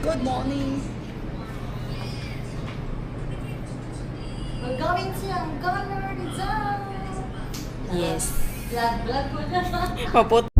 Good morning. We're going to Governor Rizal. Yes. Vlog mo na. Maput.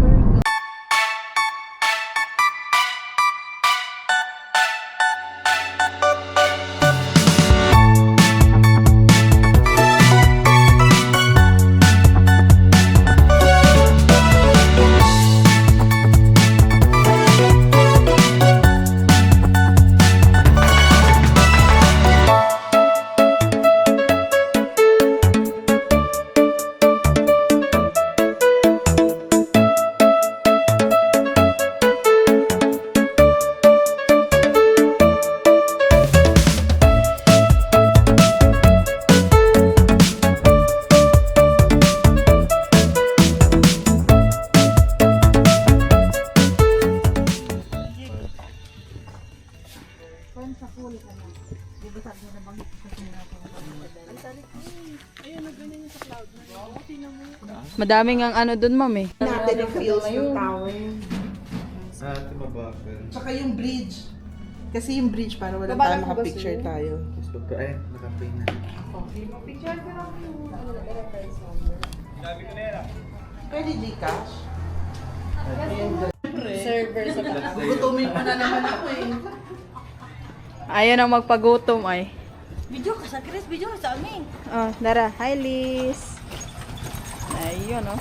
Madaming ang ano dun, ma'am eh. Natin yung feels yung tower. Sa ating mabakal. Tsaka yung bridge. Kasi yung bridge para wala Baba tayo lang makapicture ba tayo. Tapos pagka, nakapay na. Pwede Gcash? Server sa Gugutumin mo na naman ako eh. Ayaw nang magpagutom ay. Video ka sa Chris, video ka sa amin. Oh, Dara. Hi, Liz. Ayun, oh.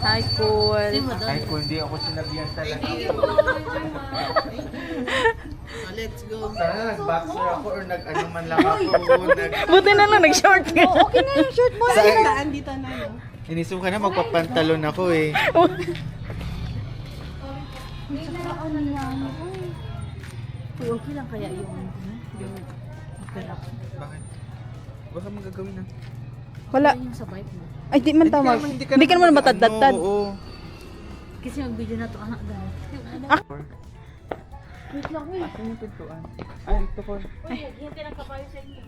Hi, cool. Ay, kung hindi ako sinabihan talaga. Let's go. Sana nag-boxer ako or nag-ano man lang ako. Buti na lang, nag-short ka. Okay na yung shirt mo. Daan dito na no? Inisip ka na magpapantalon ako eh. Ano niya, ano? Uy, okay lang kaya yung opera. Bakit? Baka magagawin na. Wala. Yung sa bike mo. Ay, di man tawag. Hindi ka naman matadtad. Oo. Kasi yung video na to, anak guys. Wait lang, wait. Asan yung pintuan? Ay, ito ko. Yung pinagkapayo sa inyo.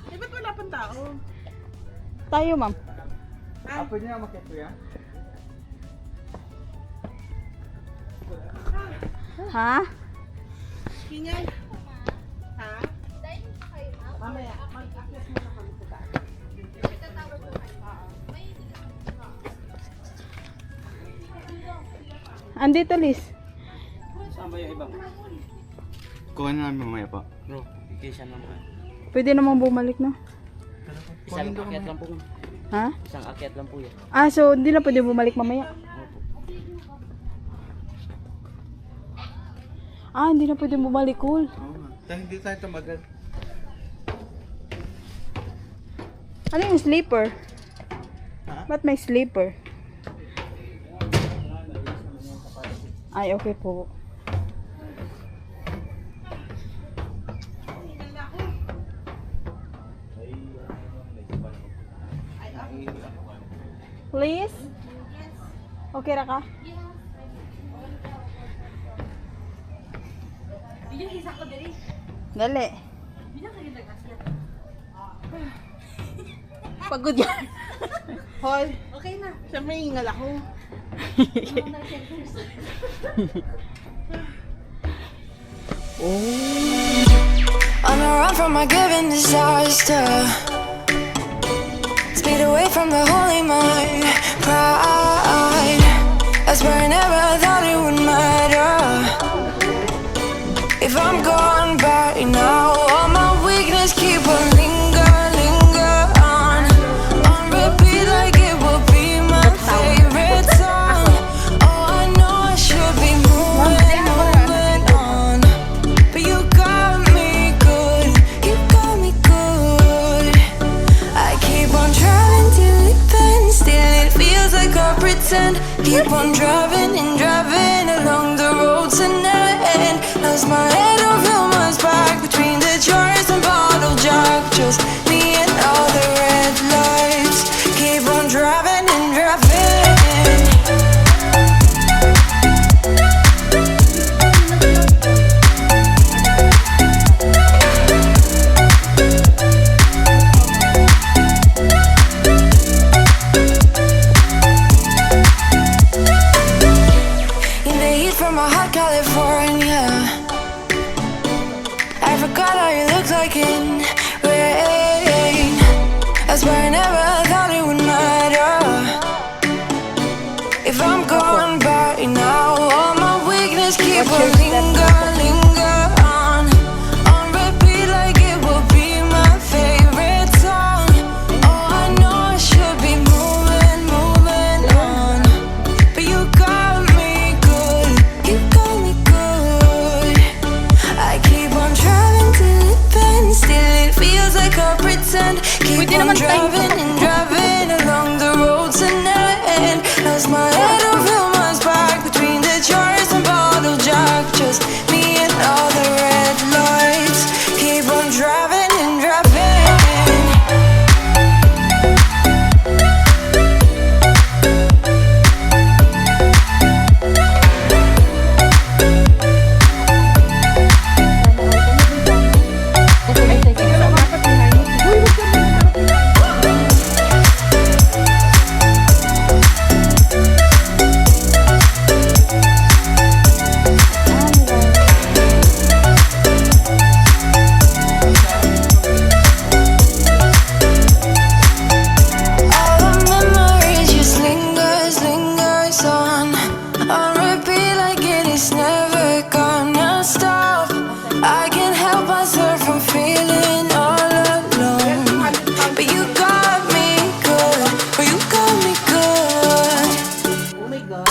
Eh, ba't wala pang tao? Tayo, ma'am. Ah, pwede na makita yan? Ha? Kingay. Ha? Mamaya, mag-access mo na kami sa taas. Andito, Liz. Kuha na namin mamaya pa. Bro, ikisa naman. Pwede namang bumalik, no? Isang akyat lang po. Ha? Isang akyat lang po yan. Ah, so hindi na pwede bumalik mamaya. Ah, hindi na pwede bumalik, cool. Oo nga. Hindi tayo tumagal. Ano yung sleeper? Ha? Ba't may sleeper? Ay, okay po. Please? Okay ra ka? Video isa ko dali. Dali. Video ka yung nag-asyat. Pagod yan. Hoy, Okay na. siyempre ingal ako. On a run from my given disaster, speed away from the holy mind. Pride, that's where I never thought it would matter. If I'm gone by now, all my weakness keep on linger on repeat like it will be my favorite song. Oh, I know I should be moving on, but you got me good, you got me good. I keep on driving till it bends, still it feels like I pretend. Keep on driving and driving along the road to never end. Lost my head over my back between the jars and bottle jack. Just me and all the red lights. Keep on driving and driving. God, all you look like in rain. I swear I never thought it would matter if I'm gone by now. All my weakness keep on linger on repeat like it will be my favorite song. Oh, I know I should be moving on, but you got me good, you got me good. I keep on driving till it bends, still it feels like I pretend. Keep on driving and driving along the road to never end. Lost my head over my back between the jars and bottle jack. Just me and all the red lights. Keep on driving and driving. All the memories just lingers on repeat like it is never gonna stop. I can't help myself from feeling all alone, but you got me good, but you got me good. Oh my God.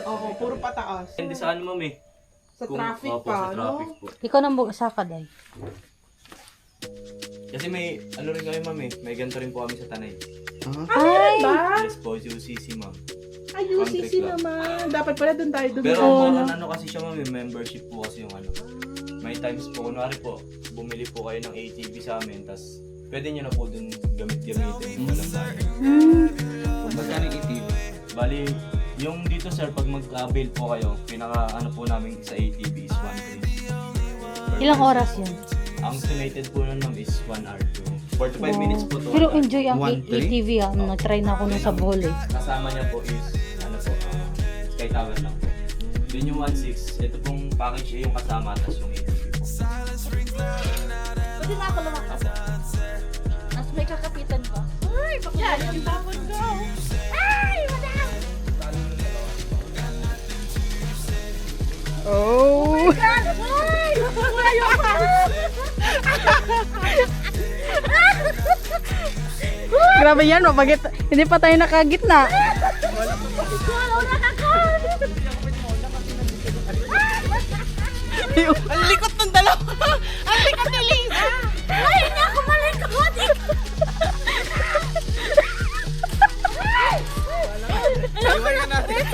Oo, puro pataas. Hindi sa ano, ma'am eh. Sa traffic Opo, pa, sa traffic no? po. Ikaw nang buksa ka, Day. Kasi may, ano rin kami, ma'am eh. May ganito rin po kami sa Tanay. Ay! Ba? Yes po, UCC, ma'am. Ay, UCC naman. Dapat pala doon tayo Pero dumaan. ano kasi siya, ma'am, membership po kasi yung ano. May times po, kunwari po, bumili po kayo ng ATV sa amin, tas pwede nyo na po dun gamitin. Walang bahay. Magkano yung ATV? Bali, yung dito sir, pag mag-avail po kayo, pinaka ano po namin sa ATV is 1 Ilang oras yun? Ang estimated po nun ma'am is 1 hour to 45 minutes po to. Pero enjoy ang 1-3? ATV ha. Nag-try na ako nung sa Bohol eh. Kasama niya po is, ano po, Sky Tower lang po. Yun yung 1.6, ito pong package yung kasama, tas yung ATV po. Pwede na ako lumakas. Mas may kakapitan ba? Uy, bakit yung tapon ko? Ay, madam! Oh! Ay, wala yung Grabe yan, mapagit. Hindi pa tayo nakagitna. Ang likot ng dalawa. Ang likot ni Lisa. Ay, hindi ako malikot! Iwan na natin.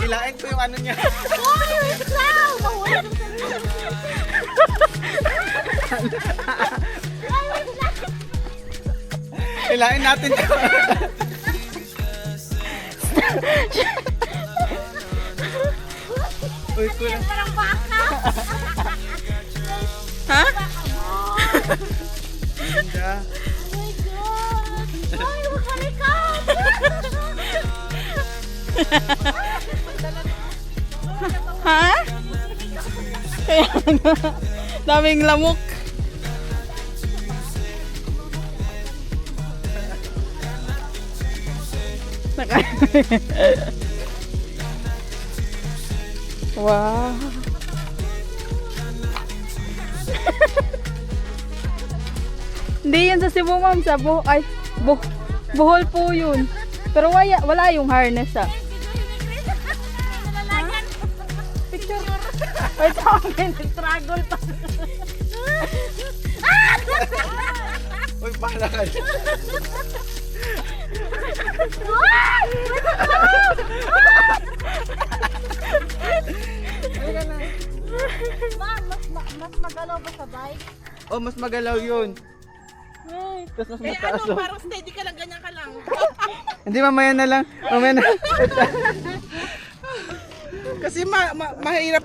Ilain ko yung ano niya. Uy, wait lang! Mahuli ng Ilain natin. Uy, kulang. parang baka! Ha? Ganda. Oh my God! Ay, huwag malikot! Ha? Kaya nga. Daming lamok. Naka- wow. Hindi yan sa Cebu, ma'am. Sa Bohol po yun. Pero wala yung harness, ah. Picture. Wait, amin. Struggle pa. Uy, bahala ka. Oh, mas magalaw yun. Tapos mas Eh mataas. ano, Oh. parang steady ka lang, ganyan ka lang. Hindi, mamaya na lang. Mamaya na. Kasi mahirap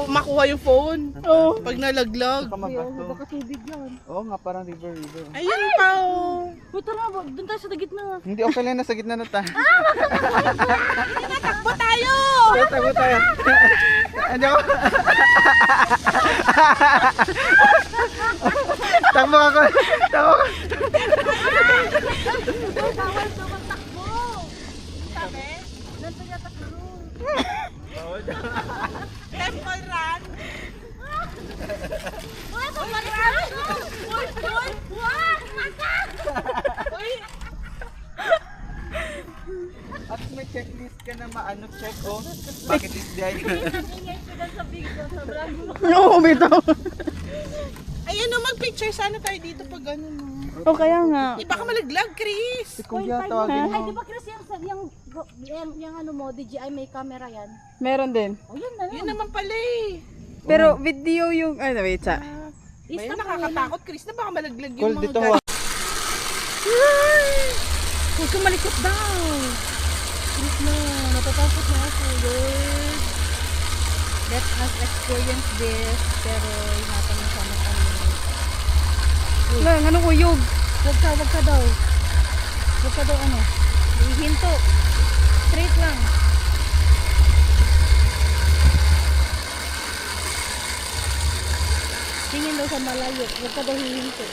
makuha yung phone. Oh. Pag nalaglag. Baka tubig yan. Oo nga, parang river. Ayun pa oh. Uy, tara, doon tayo sa gitna. Hindi, okay lang, nasa gitna na tayo. Takbo tayo! Tago tayo. Hindi ako. Takbo ako. Takbo ako. Bawal tumatakbo. Sabi? Nandun yata ka doon. Temple run. Wala ka pa rin. Uy! Wag! Mata! Uy, At may checklist ka na maano check, oh. Bakit is day? Ingay ko dyan sa big sa brand mo. Oo, bitaw. ayun no, mag-picture sana tayo dito pag ganun. O kaya nga. Di baka malaglag, Chris. Si Kuya, tawagin Ay, mo. di ba Chris, yung ano mo, DJI may camera yan. Meron din. O yan na Yun lang. naman pala eh. Pero video yung, ano, wait sa. Ayun, nakakatakot, Chris, na baka malaglag yung Cool, mga dito gadget. Huwag kang malikot daw. Please na, natatakot na ako, Lord. Let us experience this, pero ingatan mo sana kami. Lang, anong uyog? Huwag ka daw. Huwag ka daw ano. Hihinto. Straight lang. Tingin daw sa malayo. Huwag ka daw hihinto.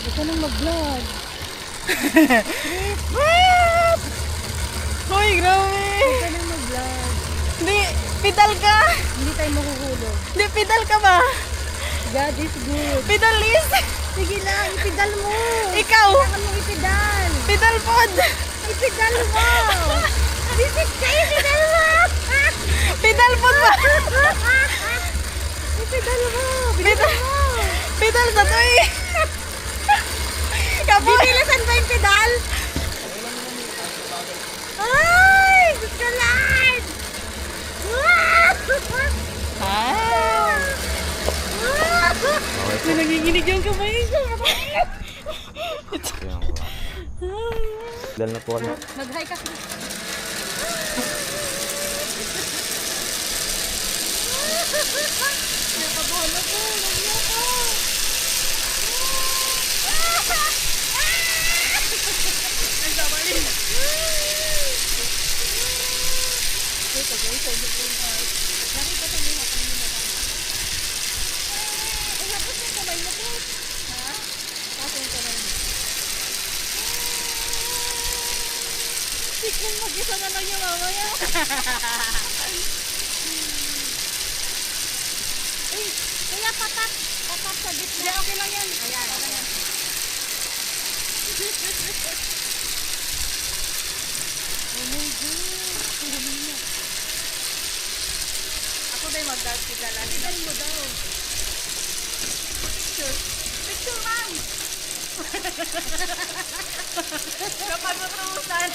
Huwag ka nang mag-vlog. Hoy, grabe. Huwag ka nang mag-vlog. Hindi, pedal ka. Hindi tayo mahuhulog. Hindi, pedal ka ba? God is good. Pedalist. Sige lang, ipidal mo. Ikaw. Kailangan mo ipidal. Pedal pod. Ipidal mo. Visit ka, ipidal mo. Pedal pod ba? Ipidal mo. Pedal. Pedal sa to eh. Kapo. Bibilisan ba yung pedal? Ay! Gusto lang! Ah. Nanginginig yung kamay ko. Dahil na po kami. Mag-hi ka, Chris. Nakabahan ako. Nagyan ako. Kung mag-isa na lang yung mamaya. Uy, kaya patak. Patak sa gitna. Hindi, okay lang yan. Ayan, ayan. Oh my God. Humina. Ako na yung mag-dala. Pidal mo daw. Picture, ma'am! Kapag matrusan.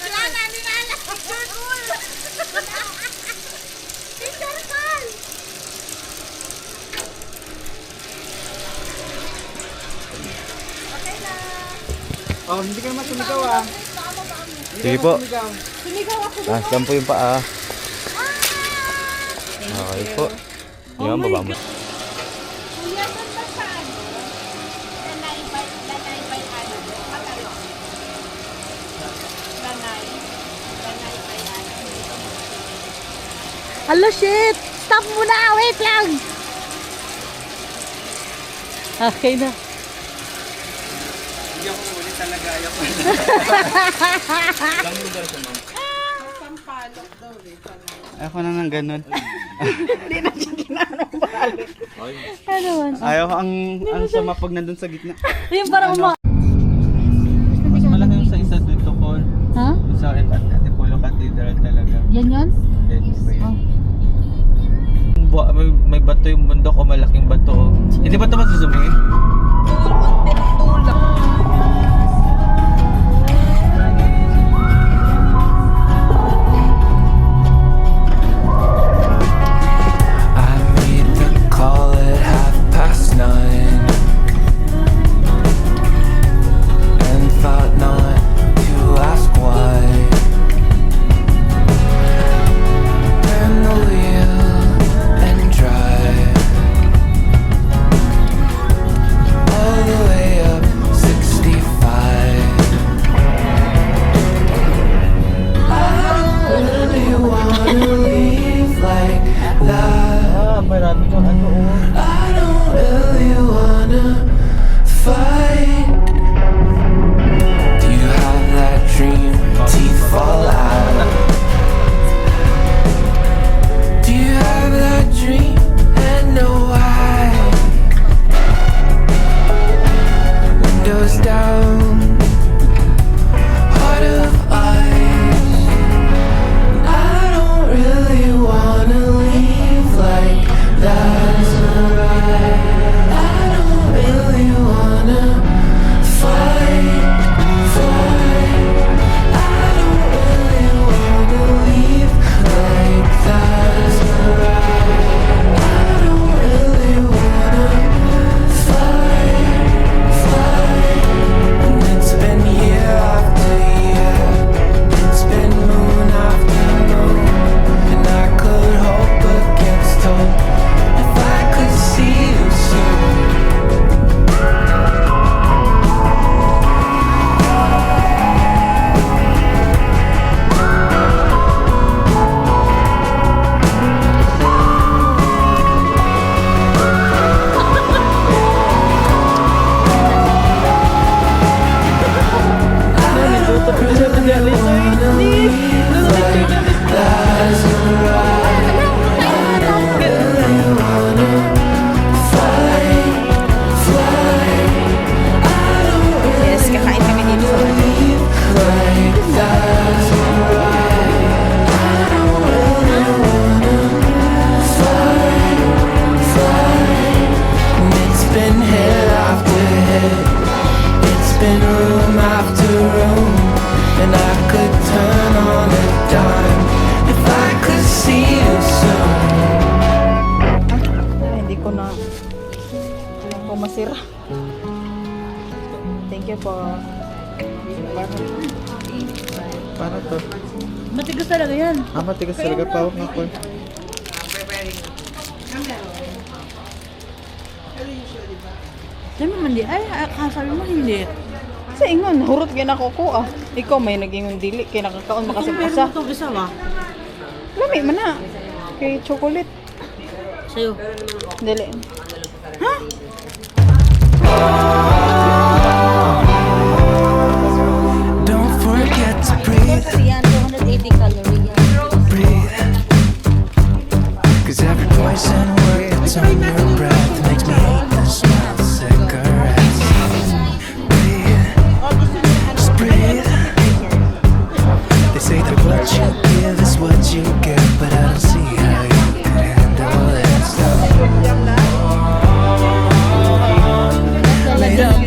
Wala na, nilala. Picture cool. Picture cool. Okay na. Oh, hindi ka naman sumigaw, ah. Sige po. Sumigaw. Sumigaw ako. Ah, saan po yung paa? Okay po. Yan, baba mo. Kuya, saan ba saan? Lanay by ano? Matalo. Lanay by ano? Hello, shit! Stop muna! Wait lang! Okay na. Hindi ako ulit talaga. Ayaw ko. Lang yung dala sa ma'am. Pampalok daw eh. Ayaw ko na ng ganun. Ay, Ano man? Ayaw ko ang sama pag nandun sa gitna. Yung parang Ano? Mas malaki yung sa isa dito, Col. Ha? Yung sa Antipolo Cathedral talaga. Yan yan? Anyway. May bato yung bundok o malaking bato. Hindi ba ito masusumingin? I made the call at wanna leave like that. Marami kang ano. I don't really wanna fight. Do you have that dream when teeth fall out? Do you have that dream and know why? Windows down, heart of ice. I don't really wanna leave like that. I don't really wanna fight. I don't really wanna leave like that. I don't really wanna fight. And it's been year after year. It's been moon after moon. And I could hope against hope if I could see you soon. Yes, kakain kami dito sa It's been hit after hit. It's been room after room. And I could turn on a dime if I could see you soon. Hindi ko na masira. Thank you po. Paano to? Matigas talaga yan. Matigas talaga. Pawak nga po. Sabi mo hindi. Ay, sabi mo hindi. Sa ingon, hurot kay nakukuha. Ikaw may nag-ingon dili kay nakakaon makasipasa. Meron itong isa ba? Lami man na. Kay chocolate. Sa'yo. Dili. Don't forget to breathe, Kasi yan, 280 calories yan. breathe. Cause every poison word that's on your breath makes me hate the smell of cigarettes. Breathe, just breathe. They say that what you give is what you get, but I don't see how you can handle it. So lay down,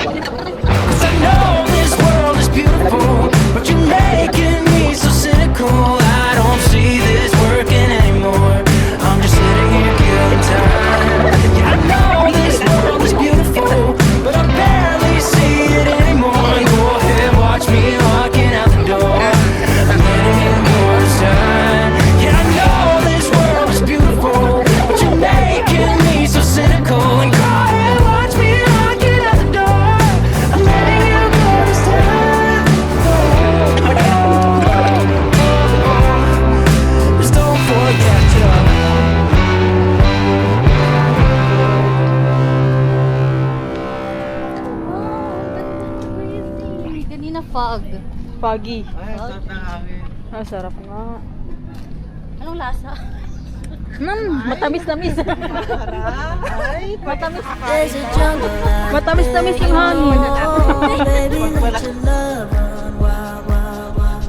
'Cause I know this world is beautiful, but you're making me so cynical. I don't see this working anymore. I'm just sitting here killing time. Yeah, I know this world is beautiful, but I barely see it anymore. Go ahead, watch me walking out the door. I'm letting you go this time. Yeah, I know this world is beautiful, but you're making me so cynical. And go ahead, watch me walking out the door. I'm letting you go this time. Just don't forget your Kanina fog. Foggy. Ay, sarap ng hangin. Ang sarap nga. Anong lasa? Matamis-tamis. Ay, Matamis. There's a jungle out Matamis-tamis yung hangin. there, baby, let your love run wild, wild, wild.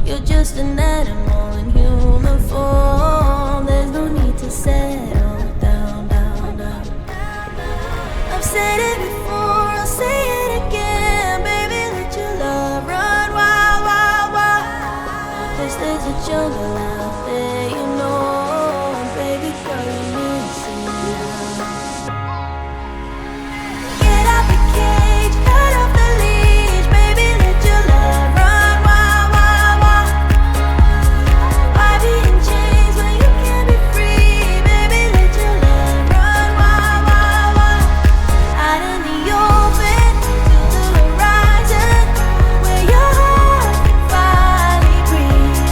You're just an animal in human form. There's no need to settle down, down, down. I've said it before, I'll say it again. Baby, let your love run wild, wild, wild. 'Cause there's a jungle out there, you know. Baby girl, you need to see now. Get out the cage, cut off the leash. Baby, let your love run wild, wild, wild. Why be in chains when you can be free? Baby, let your love run wild, wild, wild. Out in the open, to the horizon, where your heart can finally breathe.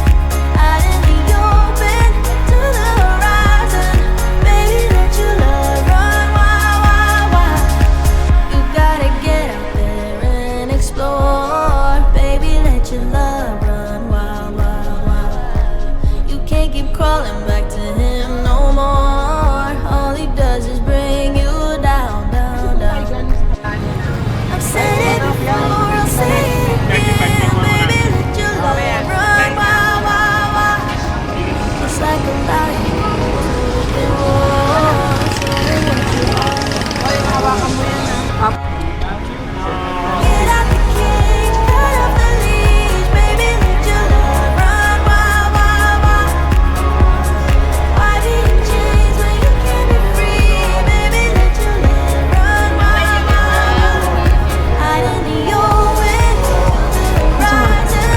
Out in the open, to the horizon, baby, let your love run wild, wild, wild. You gotta get out there and explore, baby, let your love run wild, wild, wild. You can't keep crawling back to him no more. All he does is bring you down, down, down. I've said it before, I'll say it again. Baby, let your love run wild, wild, wild. It's like a lion moving war, showing what you are. Get out the cage, cut off the leash. Baby, let your love run wild, wild, wild. Why be in chains when you can be free? Baby, let your love run wild, wild. Out in the open, to the horizon,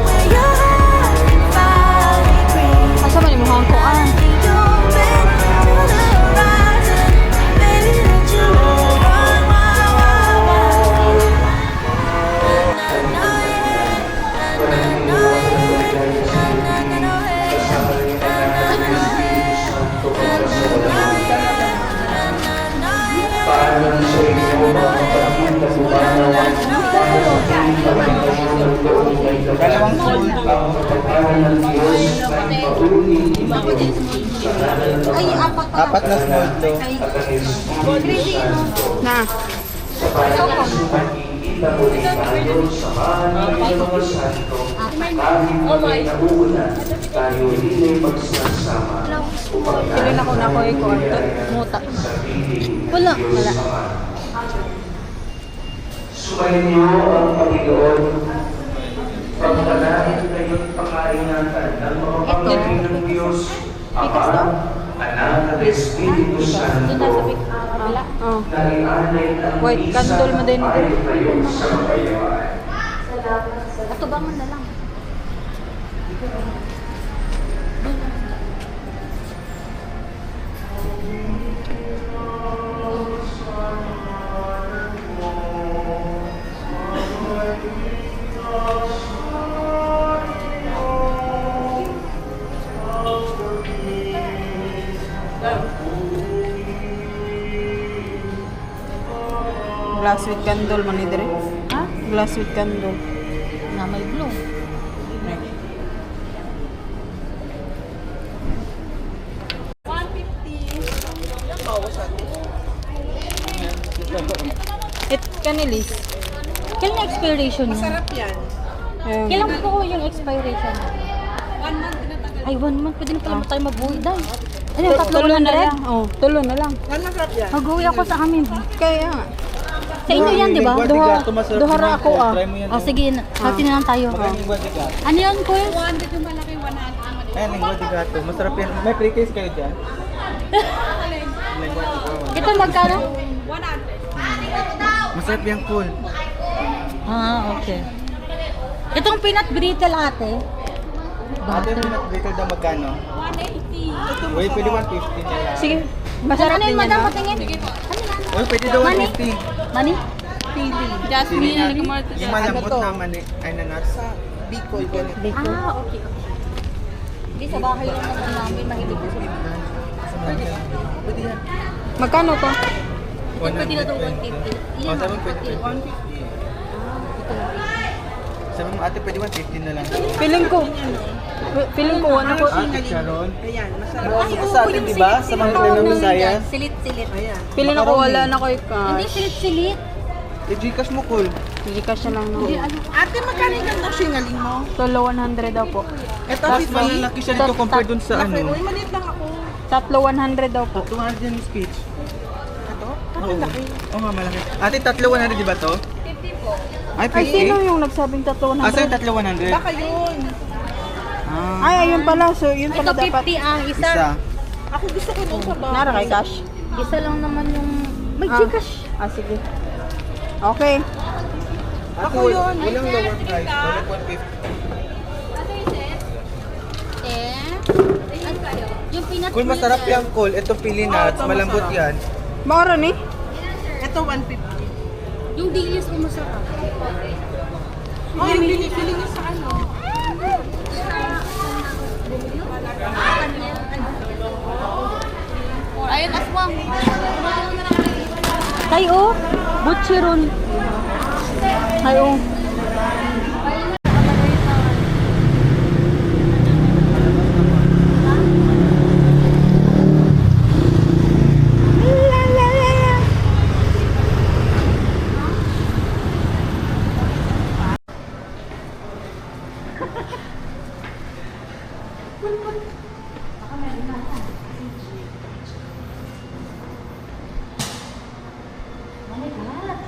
where your heart can finally breathe. Asa man imong hangkoan? Out in the open, to the horizon, baby, let your love run wild, wild, wild. Apat na small to. Na. Pili na ko na ko iko muta. Wala. Sumayin niyo ang Panginoon. Pagpalain kayo't pakaingatan ng mga pangawin ng Diyos, Ama, Anak at Espiritu Santo, Oh. na ianay ang White misa candle mo din. tayo kayo sa kapayapaan. Atubangan na lang. Glass with candle man ni dire. Ha? Glass with candle. Na may blue. It kanilis. Kailan yung expiration niya? Sarap yan. Kailan po yung expiration niya? 1 month tinatagal. Ay, 1 month. Pwede na pala tayo mag-uwi dahil. Ano yung tatlo Tulo na 100? lang. Oh, tulo na lang. Yan masarap yan. Mag-uwi ako sa amin. Kaya nga. Sa inyo yan, di ba? Duhara ako ah. Try mo yan. O sige, hati na lang tayo. Magkano lingwa de gato? Ano yun, Kuya? Ayan, lingwa de gato. Masarap yan. May pre-case kayo dyan? Lingwa de gato. Ito magkano? Masarap yan, cool. Okay. Itong peanut brittle ate. Ate, peanut brittle daw magkano? 180. Uy, pwede 150 na lang. Sige, Masarap masarap ano din yun, yan. madam? ah. Patingin. Uy, pwede daw Mani? 150. Mani? Jasmine, Yung nagkumartis. malambot na mani. Ay, nanat. Sa Bicol. Okay. Hindi, sa bahay lang naman namin. Mahilig ko sila. Pwede yan. Magkano to? Pwede na ito 150. Oh, sabi mo pwede 150. Sabi mo ate, pwede 150 na lang. Feeling ko, ano ko. Ate Sharon. Ay, Sa atin, di ba? Sa mga Pinoy Visayas. Silit-silit. Feeling ko wala na kay Hindi, cash. silit-silit. Gcash mo, cool. Hindi cash na lang no. Ate, magkano yung gandang singaling mo? Tolo 100 daw po. Ito, Mas malalaki siya dito compare dun sa ano. Uy, maliit lang ako. Tatlo 100 daw po. 200 yan yung speech. Ito? Oo. Oo nga, malaki. Ate, tatlo 100, di ba to? 50 po. Ay, Ay, 50? sino yung nagsabing tatlo Ah, sa'yo 100? tatlo 100? Baka yun. Ah, Ay, ayun pala. So, yun Ito pala dapat. 50 ang isa. isa. Ako gusto ko dun sa bahay. Nara kay cash? Isa lang naman yung... May Ah. Gcash. Sige. Okay. Ako yun. Walang lower price. Walang 150. Yung peanut Cool, masarap yan, cool. Ito pili nuts, malambot yan. Mara ni? Ito, 150. Yung dilis ko masarap. Oh, yung binibili niyo sa ano? Ayun, aswang. Tayo, butcheron. Ayo.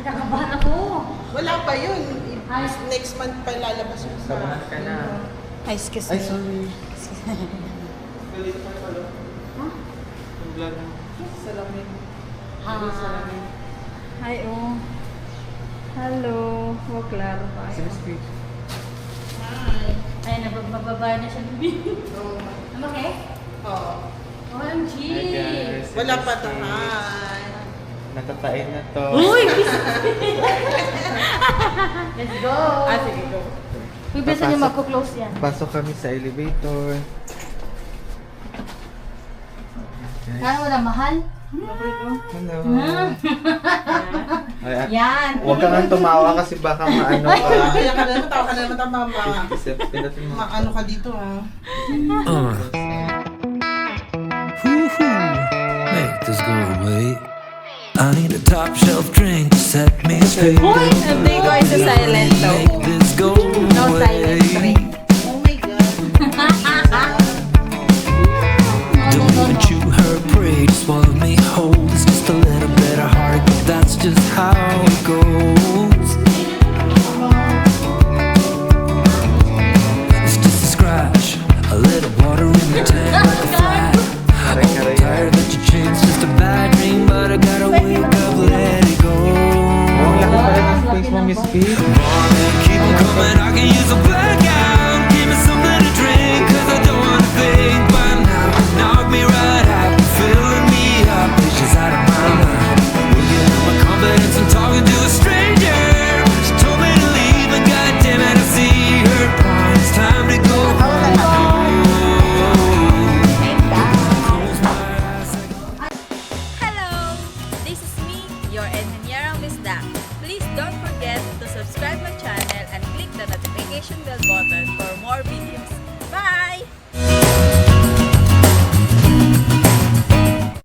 Kinakabahan ako. Wala pa yun. Next month pa lalabas yun sa... Sabahan ka na. Ay, excuse Ay, me. sorry. Salamin. Ay, oh. Hello. Oh, klaro pa. Sige, speech. Ay, nabababa na siya. Ano okay? Oo. OMG! Hi, guys. Wala pa tahan. Natatain na to. Uy! Let's go! Ah, sige, go. Uy, bisa niyo magko-close yan. Pasok kami sa elevator. Kaya wala mahal? Hello. Ay, Yan! huwag ka nga tumawa kasi baka maano ka. Kaya ka naman, tawa ka naman ang mama. Isip, pinutin mo. Maano ka dito, ha? Make this go away. I need a top shelf drink to set me straight. Hindi ko isa silent daw. Make this go No silent away. drink. Oh my God. Don't even chew her prey, just swallow me whole. It's just a little bit of heart, but that's just how it goes. It's just a scratch, a little water in the tank like a flat. I'm tired that you changed, just a bad dream, but I gotta wake up, let it go. Oh, laki pala ng space mo, Miss P. Keep 'em coming, I can use a blackout. Give me something to drink, 'cause I don't wanna think by now. Knock me right out, filling me up, it's just out of my mind. Looking at my confidence and talking to a stranger. She told me to leave, and goddamn it, I see her point. It's time to go home. Close my eyes. Hello! This is me, your Engineer Misda. Please don't forget to subscribe my channel and click the notification bell button for more videos. Bye!